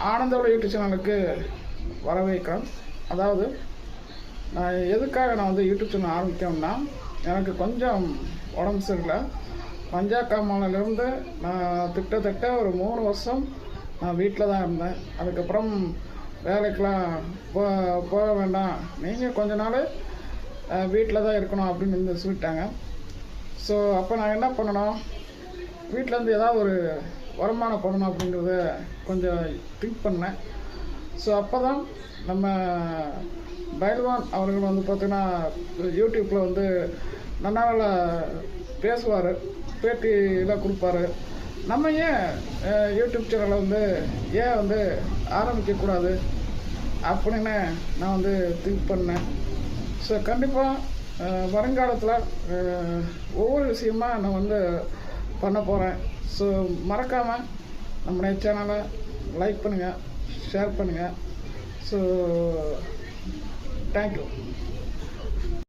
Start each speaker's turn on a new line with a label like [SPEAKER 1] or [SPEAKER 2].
[SPEAKER 1] ஆனந்தோட YouTube சேனலுக்கு வரவேற்கிறேன். அதாவது நான் எதுக்காக வந்து யூடியூப் சேனல் ஆரம்பித்தோம்னா, எனக்கு கொஞ்சம் உடம்பு சரியில்லை. பஞ்சாக்காமாலேருந்து நான் கிட்டத்தட்ட ஒரு 3 வருஷம் நான் வீட்டில் தான் இருந்தேன். அதுக்கப்புறம் வேலைக்கெலாம் போக வேண்டாம், நீங்கள் கொஞ்ச நாள் வீட்டில் தான் இருக்கணும் அப்படின்னு சொல்லிட்டாங்க. ஸோ அப்போ நான் என்ன பண்ணணும், வீட்டிலேருந்து ஏதாவது ஒரு வருமானம் பண்ணணும் அப்படிங்கிறத கொஞ்சம் திங்க் பண்ணேன். ஸோ அப்போ தான் நம்ம பைல்வான் அவர்கள் வந்து பார்த்திங்கன்னா யூடியூப்பில் வந்து நன்னால பேசுவார், பேட்டியெல்லாம் கொடுப்பாரு. நம்ம ஏன் யூடியூப் சேனலை வந்து ஆரம்பிக்கக்கூடாது அப்படின்னு நான் வந்து திங்க் பண்ணேன். ஸோ கண்டிப்பாக வருங்காலத்தில் ஒவ்வொரு விஷயமா நான் வந்து பண்ண போகிறேன். ஸோ மறக்காமல் நம்முடைய சேனலை லைக் பண்ணுங்கள், ஷேர் பண்ணுங்கள். So thank you.